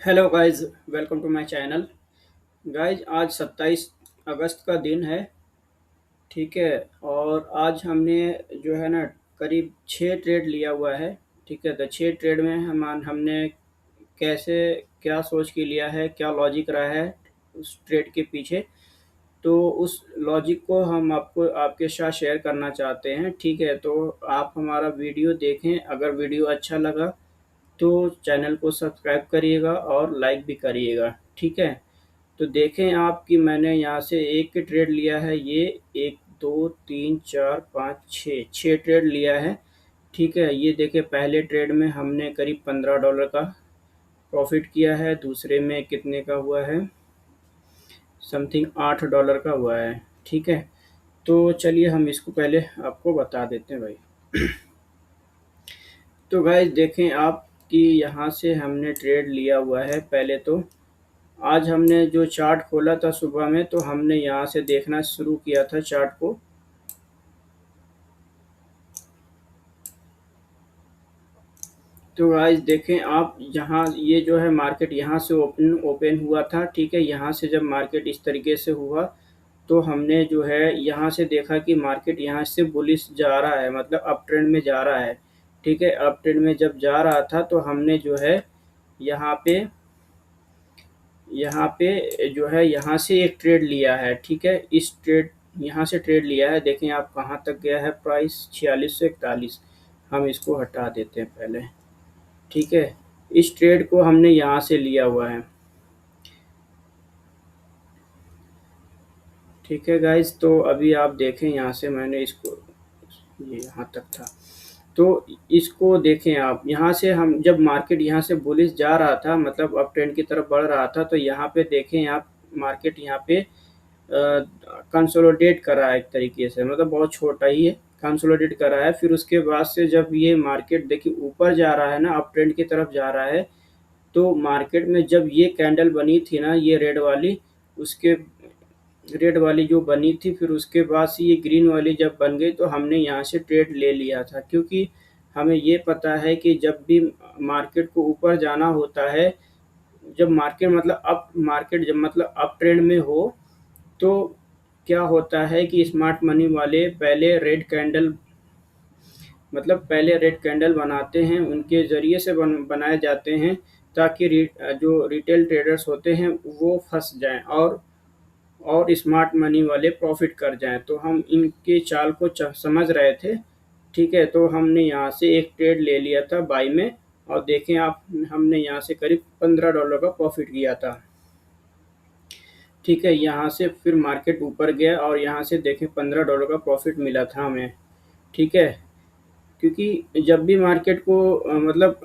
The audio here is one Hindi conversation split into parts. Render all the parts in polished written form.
Hello guys, welcome to my channel. Guys, आज 27 अगस्त का दिन है। ठीक है। और आज हमने जो है ना करीब 6 ट्रेड लिया हुआ है। ठीक है, तो 6 ट्रेड में हमने कैसे, क्या सोच के लिया है, क्या लॉजिक रहा है उस ट्रेड के पीछे, तो उस लॉजिक को हम आपको आपके साथ शेयर करना चाहते हैं। ठीक है, तो आप हमारा वीडियो देखें। अगर वीडियो अच्छा लगा तो चैनल को सब्सक्राइब करिएगा और लाइक भी करिएगा। ठीक है। तो देखें आप कि मैंने यहाँ से एक के ट्रेड लिया है। ये एक दो तीन चार पाँच छः छः ट्रेड लिया है। ठीक है, ये देखें, पहले ट्रेड में हमने करीब $15 का प्रॉफिट किया है। दूसरे में कितने का हुआ है, समथिंग $8 का हुआ है। ठीक है, तो चलिए हम इसको पहले आपको बता देते हैं भाई। तो गाइस देखें आप कि यहाँ से हमने ट्रेड लिया हुआ है। पहले तो आज हमने जो चार्ट खोला था सुबह में, तो हमने यहाँ से देखना शुरू किया था चार्ट को। तो गाइस देखें आप, यहाँ ये जो है मार्केट यहाँ से ओपन ओपन हुआ था। ठीक है, यहाँ से जब मार्केट इस तरीके से हुआ तो हमने जो है यहाँ से देखा कि मार्केट यहाँ से बुलिश जा रहा है, मतलब अप ट्रेंड में जा रहा है। ठीक है, अप ट्रेंड में जब जा रहा था तो हमने जो है यहाँ पे यहाँ पे जो है यहाँ से एक ट्रेड लिया है। ठीक है, इस ट्रेड यहाँ से ट्रेड लिया है। देखें आप कहाँ तक गया है प्राइस, 4641। हम इसको हटा देते हैं पहले। ठीक है, इस ट्रेड को हमने यहाँ से लिया हुआ है। ठीक है गाइस, तो अभी आप देखें यहाँ से मैंने इसको, ये यहाँ तक था। तो इसको देखें आप, यहाँ से हम जब मार्केट यहाँ से बुलिश जा रहा था, मतलब अप ट्रेंड की तरफ बढ़ रहा था, तो यहाँ पे देखें आप मार्केट यहाँ पे कंसोलिडेट कर रहा है एक तरीके से, मतलब बहुत छोटा ही है, कंसोलिडेट कर रहा है। फिर उसके बाद से जब ये मार्केट देखिए ऊपर जा रहा है ना, अप ट्रेंड की तरफ जा रहा है, तो मार्केट में जब ये कैंडल बनी थी ना, ये उसके रेड वाली जो बनी थी, फिर उसके बाद से ये ग्रीन वाली जब बन गई तो हमने यहाँ से ट्रेड ले लिया था। क्योंकि हमें ये पता है कि जब भी मार्केट को ऊपर जाना होता है, जब मार्केट जब मतलब अप ट्रेंड में हो, तो क्या होता है कि स्मार्ट मनी वाले पहले रेड कैंडल बनाते हैं, उनके ज़रिए से बनाए जाते हैं, ताकि जो रिटेल ट्रेडर्स होते हैं वो फंस जाएं और स्मार्ट मनी वाले प्रॉफिट कर जाएं। तो हम इनके चाल को समझ रहे थे। ठीक है, तो हमने यहाँ से एक ट्रेड ले लिया था बाई में, और देखें आप, हमने यहाँ से करीब $15 का प्रॉफिट किया था। ठीक है, यहाँ से फिर मार्केट ऊपर गया और यहाँ से देखें $15 का प्रॉफिट मिला था हमें। ठीक है, क्योंकि जब भी मार्केट को मतलब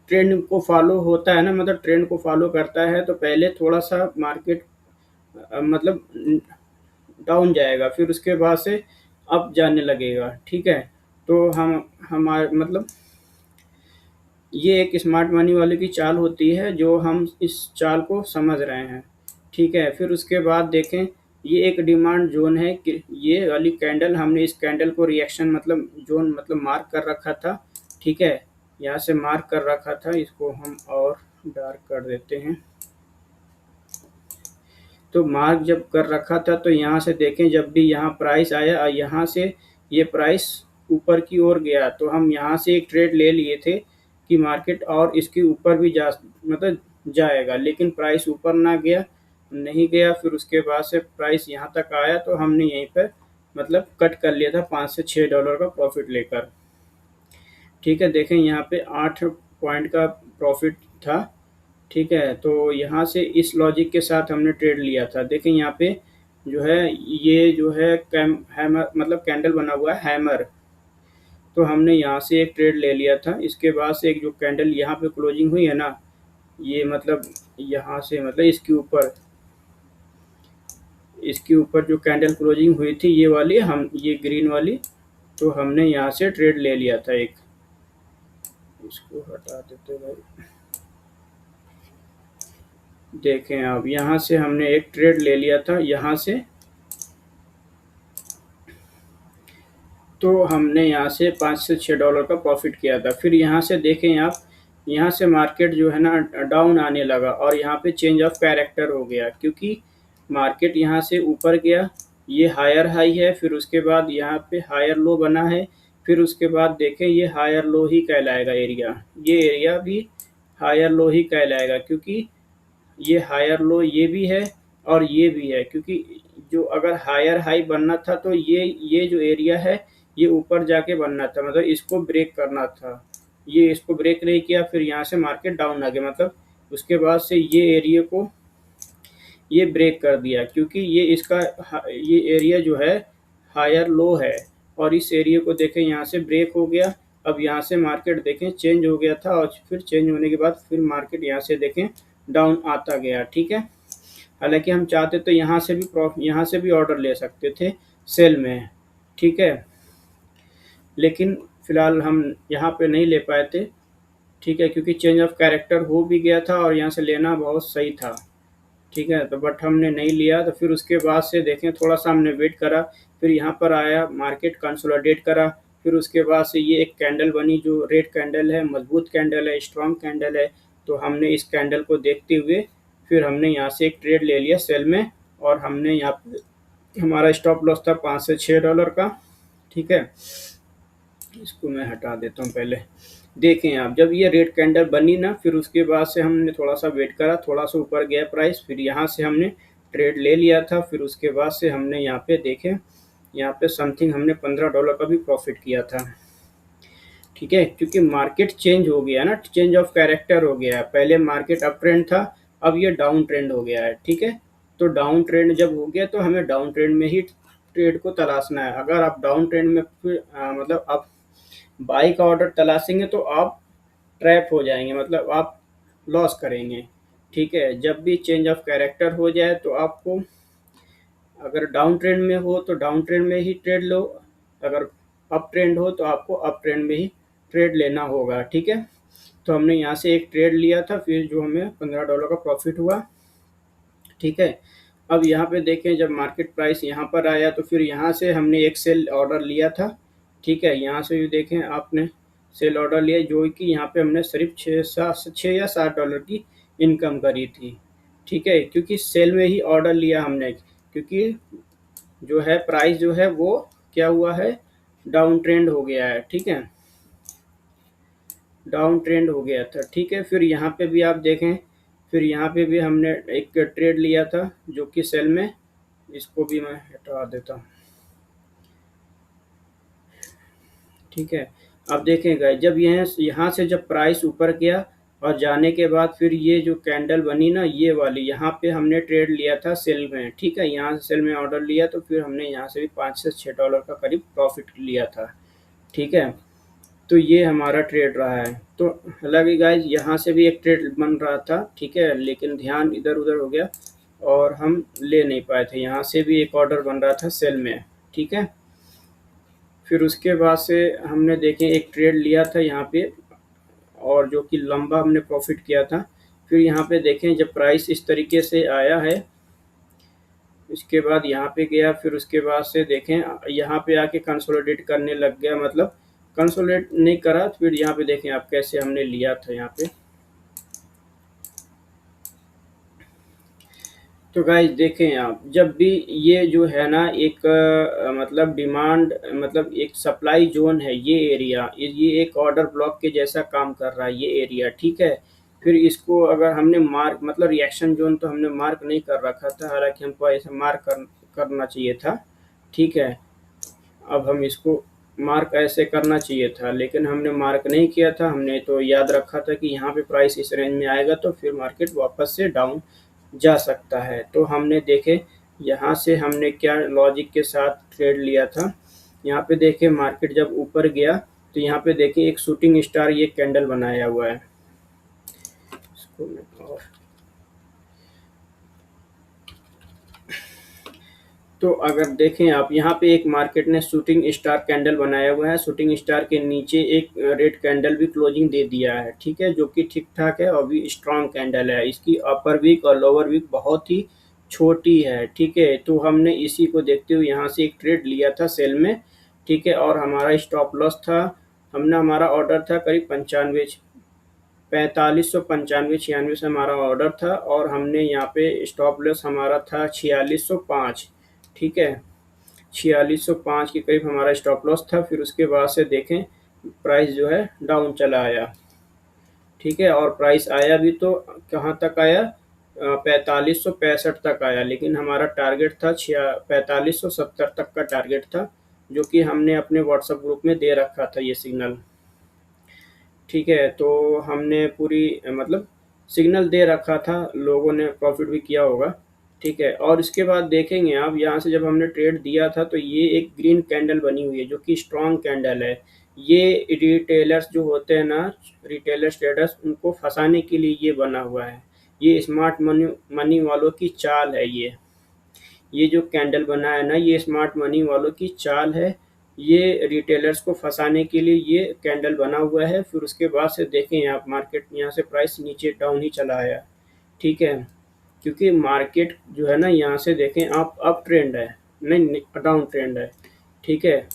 ट्रेंड को फॉलो होता है ना, मतलब ट्रेंड को फॉलो करता है, तो पहले थोड़ा सा मार्केट मतलब डाउन जाएगा, फिर उसके बाद से अप जाने लगेगा। ठीक है, तो हम हमारे मतलब ये एक स्मार्ट मनी वाले की चाल होती है, जो हम इस चाल को समझ रहे हैं। ठीक है, फिर उसके बाद देखें, ये एक डिमांड जोन है कि ये वाली कैंडल, हमने इस कैंडल को रिएक्शन मतलब जोन मतलब मार्क कर रखा था। ठीक है, यहाँ से मार्क कर रखा था, इसको हम और डार्क कर देते हैं। तो मार्क जब कर रखा था, तो यहाँ से देखें, जब भी यहाँ प्राइस आया और यहाँ से ये प्राइस ऊपर की ओर गया, तो हम यहाँ से एक ट्रेड ले लिए थे कि मार्केट और इसके ऊपर भी मतलब जाएगा, लेकिन प्राइस ऊपर ना गया, नहीं गया। फिर उसके बाद से प्राइस यहाँ तक आया, तो हमने यहीं पर मतलब कट कर लिया था $5 से $6 का प्रॉफिट लेकर। ठीक है, देखें यहाँ पे 8 पॉइंट का प्रॉफिट था। ठीक है, तो यहाँ से इस लॉजिक के साथ हमने ट्रेड लिया था। देखें यहाँ पे जो है, ये जो है हैमर मतलब कैंडल बना हुआ है हैमर, तो हमने यहाँ से एक ट्रेड ले लिया था। इसके बाद से एक जो कैंडल यहाँ पे क्लोजिंग हुई है ना, ये मतलब यहाँ से मतलब इसके ऊपर जो कैंडल क्लोजिंग हुई थी, ये वाली हम ये ग्रीन वाली, तो हमने यहाँ से ट्रेड ले लिया था एक। इसको हटा देते भाई। देखें आप, यहाँ से हमने एक ट्रेड ले लिया था यहाँ से, तो हमने यहाँ से $5 से $6 का प्रॉफिट किया था। फिर यहाँ से देखें आप, यहाँ से मार्केट जो है ना डाउन आने लगा और यहाँ पे चेंज ऑफ कैरेक्टर हो गया, क्योंकि मार्केट यहाँ से ऊपर गया, ये हायर हाई है, फिर उसके बाद यहाँ पे हायर लो बना है, फिर उसके बाद देखें ये हायर लो ही कहलाएगा एरिया, ये एरिया भी हायर लो ही कहलाएगा, क्योंकि ये हायर लो ये भी है और ये भी है, क्योंकि जो अगर हायर हाई बनना था तो ये जो एरिया है ये ऊपर जाके बनना था, मतलब इसको ब्रेक करना था, ये इसको ब्रेक नहीं किया, फिर यहाँ से मार्केट डाउन आ गया, मतलब उसके बाद से ये एरिया को ये ब्रेक कर दिया, क्योंकि ये इसका ये एरिया जो है हायर लो है, और इस एरिया को देखें यहाँ से ब्रेक हो गया। अब यहाँ से मार्केट देखें चेंज हो गया था, और फिर चेंज होने के बाद फिर मार्केट यहाँ से देखें डाउन आता गया, ठीक है। हालांकि हम चाहते तो यहाँ से भी ऑर्डर ले सकते थे सेल में, ठीक है, लेकिन फिलहाल हम यहाँ पे नहीं ले पाए थे, ठीक है, क्योंकि चेंज ऑफ कैरेक्टर हो भी गया था और यहाँ से लेना बहुत सही था, ठीक है, तो बट हमने नहीं लिया। तो फिर उसके बाद से देखें थोड़ा सा हमने वेट करा, फिर यहाँ पर आया, मार्केट कंसोलिडेट करा, फिर उसके बाद से ये एक कैंडल बनी जो रेड कैंडल है, मजबूत कैंडल है, स्ट्रॉन्ग कैंडल है, तो हमने इस कैंडल को देखते हुए फिर हमने यहाँ से एक ट्रेड ले लिया सेल में, और हमने यहाँ पे हमारा स्टॉप लॉस था $5 से $6 का, ठीक है। इसको मैं हटा देता हूँ पहले। देखें आप, जब ये रेड कैंडल बनी ना, फिर उसके बाद से हमने थोड़ा सा वेट करा, थोड़ा सा ऊपर गया प्राइस, फिर यहाँ से हमने ट्रेड ले लिया था, फिर उसके बाद से हमने यहाँ पे देखें, यहाँ पे समथिंग हमने $15 का भी प्रॉफिट किया था, ठीक है, क्योंकि मार्केट चेंज हो गया ना, चेंज ऑफ कैरेक्टर हो गया है, पहले मार्केट अप ट्रेंड था, अब ये डाउन ट्रेंड हो गया है, ठीक है। तो डाउन ट्रेंड जब हो गया तो हमें डाउन ट्रेंड में ही ट्रेड को तलाशना है। अगर आप डाउन ट्रेंड में मतलब आप बाई का ऑर्डर तलाशेंगे तो आप ट्रैप हो जाएंगे, मतलब आप लॉस करेंगे, ठीक है। जब भी चेंज ऑफ कैरेक्टर हो जाए तो आपको, अगर डाउन ट्रेंड में हो तो डाउन ट्रेंड में ही ट्रेड लो, अगर अप ट्रेंड हो तो आपको अप ट्रेंड में ही ट्रेड लेना होगा, ठीक है। तो हमने यहाँ से एक ट्रेड लिया था, फिर जो हमें $15 का प्रॉफिट हुआ, ठीक है। अब यहाँ पे देखें, जब मार्केट प्राइस यहाँ पर आया तो फिर यहाँ से हमने एक सेल ऑर्डर लिया था, ठीक है। यहाँ से भी देखें आपने सेल ऑर्डर लिया, जो कि यहाँ पे हमने सिर्फ 6 या $7 की इनकम करी थी, ठीक है, क्योंकि सेल में ही ऑर्डर लिया हमने, क्योंकि जो है प्राइस जो है वो क्या हुआ है, डाउन ट्रेंड हो गया है, ठीक है, डाउन ट्रेंड हो गया था, ठीक है। फिर यहाँ पे भी आप देखें, फिर यहाँ पे भी हमने एक ट्रेड लिया था जो कि सेल में, इसको भी मैं हटा देता हूँ, ठीक है। अब देखेंगे जब यहाँ से जब प्राइस ऊपर गया और जाने के बाद फिर ये जो कैंडल बनी ना ये वाली, यहाँ पे हमने ट्रेड लिया था सेल में, ठीक है, यहाँ से सेल में ऑर्डर लिया, तो फिर हमने यहाँ से भी $5 से $6 का करीब प्रॉफिट लिया था, ठीक है। तो ये हमारा ट्रेड रहा है। तो हालांकि गाइज यहाँ से भी एक ट्रेड बन रहा था, ठीक है, लेकिन ध्यान इधर उधर हो गया और हम ले नहीं पाए थे। यहाँ से भी एक ऑर्डर बन रहा था सेल में, ठीक है। फिर उसके बाद से हमने देखें एक ट्रेड लिया था यहाँ पे, और जो कि लंबा हमने प्रॉफिट किया था। फिर यहाँ पे देखें जब प्राइस इस तरीके से आया है, इसके बाद यहाँ पे गया, फिर उसके बाद से देखें यहाँ पे आके कंसोलिडेट करने लग गया, मतलब कंसोलिडेट नहीं करा, फिर यहाँ पे देखें आप कैसे हमने लिया था यहाँ पे। तो गाइस देखें आप, जब भी ये जो है ना एक मतलब डिमांड, मतलब एक सप्लाई जोन है, ये एरिया, ये एक ऑर्डर ब्लॉक के जैसा काम कर रहा है ये एरिया, ठीक है। फिर इसको अगर हमने मार्क, मतलब रिएक्शन जोन तो हमने मार्क नहीं कर रखा था, हालांकि हमको ऐसा मार्क करना चाहिए था, ठीक है। अब हम इसको मार्क ऐसे करना चाहिए था, लेकिन हमने मार्क नहीं किया था, हमने तो याद रखा था कि यहाँ पे प्राइस इस रेंज में आएगा तो फिर मार्केट वापस से डाउन जा सकता है। तो हमने देखे यहाँ से हमने क्या लॉजिक के साथ ट्रेड लिया था, यहाँ पे देखे मार्केट जब ऊपर गया तो यहाँ पे देखे एक शूटिंग स्टार ये कैंडल बनाया हुआ है, इसको मैं और तो अगर देखें आप, यहाँ पे एक मार्केट ने शूटिंग स्टार कैंडल बनाया हुआ है, शूटिंग स्टार के नीचे एक रेड कैंडल भी क्लोजिंग दे दिया है, ठीक है, जो कि ठीक ठाक है और भी स्ट्रॉन्ग कैंडल है। इसकी अपर वीक और लोअर वीक बहुत ही छोटी है, ठीक है। तो हमने इसी को देखते हुए यहाँ से एक ट्रेड लिया था सेल में, ठीक है, और हमारा स्टॉप लॉस था, हमारा ऑर्डर था करीब 95 4595-96 से हमारा ऑर्डर था और हमने यहाँ पे स्टॉप लॉस हमारा था 4605। ठीक है, 4605 के करीब हमारा स्टॉप लॉस था। फिर उसके बाद से देखें प्राइस जो है डाउन चला आया। ठीक है, और प्राइस आया भी तो कहाँ तक आया, 4565 तक आया, लेकिन हमारा टारगेट था 4570 तक का टारगेट था, जो कि हमने अपने व्हाट्सएप ग्रुप में दे रखा था ये सिग्नल। ठीक है, तो हमने पूरी मतलब सिग्नल दे रखा था, लोगों ने प्रॉफिट भी किया होगा। ठीक है, और इसके बाद देखेंगे आप यहाँ से जब हमने ट्रेड दिया था तो ये एक ग्रीन कैंडल बनी हुई है जो कि स्ट्रॉन्ग कैंडल है। ये रिटेलर्स जो होते हैं ना, रिटेलर्स ट्रेडर्स, उनको फंसाने के लिए ये बना हुआ है। ये स्मार्ट मनी मनी वालों की चाल है। ये जो कैंडल बना है ना, ये स्मार्ट मनी वालों की चाल है। ये रिटेलर्स को फंसाने के लिए ये कैंडल बना हुआ है। फिर उसके बाद से देखें आप मार्केट यहाँ से प्राइस नीचे डाउन ही चला आया। ठीक है, क्योंकि मार्केट जो है ना, यहाँ से देखें आप अप ट्रेंड है, नहीं डाउन ट्रेंड है। ठीक है,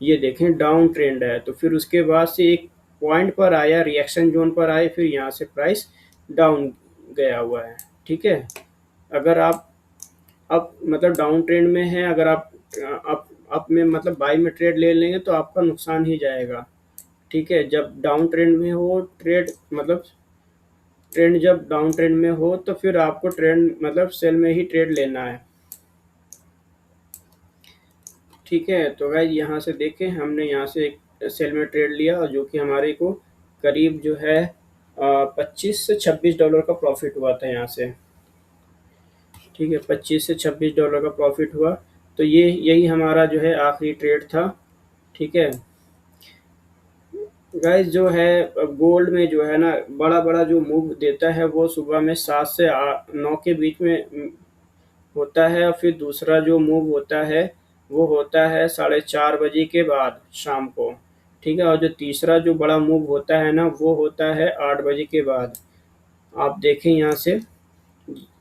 ये देखें डाउन ट्रेंड है। तो फिर उसके बाद से एक पॉइंट पर आया, रिएक्शन जोन पर आए, फिर यहाँ से प्राइस डाउन गया हुआ है। ठीक है, अगर आप अब मतलब डाउन ट्रेंड में है, अगर आप अप में मतलब बाई में ट्रेड ले लेंगे तो आपका नुकसान ही जाएगा। ठीक है, जब डाउन ट्रेंड में हो ट्रेड मतलब ट्रेंड जब डाउन ट्रेंड में हो तो फिर आपको ट्रेंड मतलब सेल में ही ट्रेड लेना है। ठीक है, तो गाइस यहाँ से देखें हमने यहाँ से एक सेल में ट्रेड लिया और जो कि हमारे को करीब जो है 25 से $26 का प्रॉफिट हुआ था यहाँ से। ठीक है, 25 से $26 का प्रॉफिट हुआ। तो ये यही हमारा जो है आखिरी ट्रेड था। ठीक है गाइस, जो है गोल्ड में जो है ना बड़ा बड़ा जो मूव देता है वो सुबह में 7 से 9 के बीच में होता है, और फिर दूसरा जो मूव होता है वो होता है 4:30 बजे के बाद शाम को। ठीक है, और जो तीसरा जो बड़ा मूव होता है ना वो होता है 8 बजे के बाद। आप देखें यहाँ से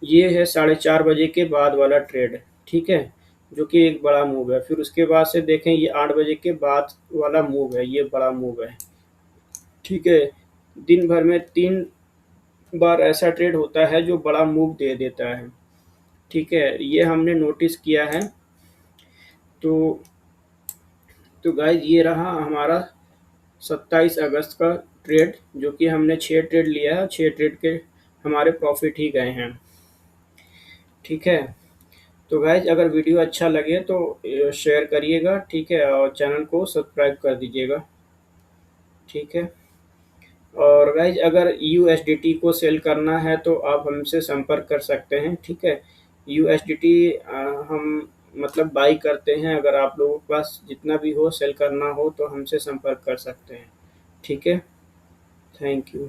ये है 4:30 बजे के बाद वाला ट्रेड। ठीक है, जो कि एक बड़ा मूव है। फिर उसके बाद से देखें ये 8 बजे के बाद वाला मूव है, ये बड़ा मूव है। ठीक है, दिन भर में 3 बार ऐसा ट्रेड होता है जो बड़ा मूव दे देता है। ठीक है, ये हमने नोटिस किया है। तो गाइज ये रहा हमारा 27 अगस्त का ट्रेड, जो कि हमने 6 ट्रेड लिया है, 6 ट्रेड के हमारे प्रॉफिट ही गए हैं। ठीक है, तो गाइज अगर वीडियो अच्छा लगे तो शेयर करिएगा। ठीक है, और चैनल को सब्सक्राइब कर दीजिएगा। ठीक है, और गाइज अगर USDT को सेल करना है तो आप हमसे संपर्क कर सकते हैं। ठीक है, USDT हम मतलब बाई करते हैं। अगर आप लोगों के पास जितना भी हो सेल करना हो तो हमसे संपर्क कर सकते हैं। ठीक है, थैंक यू।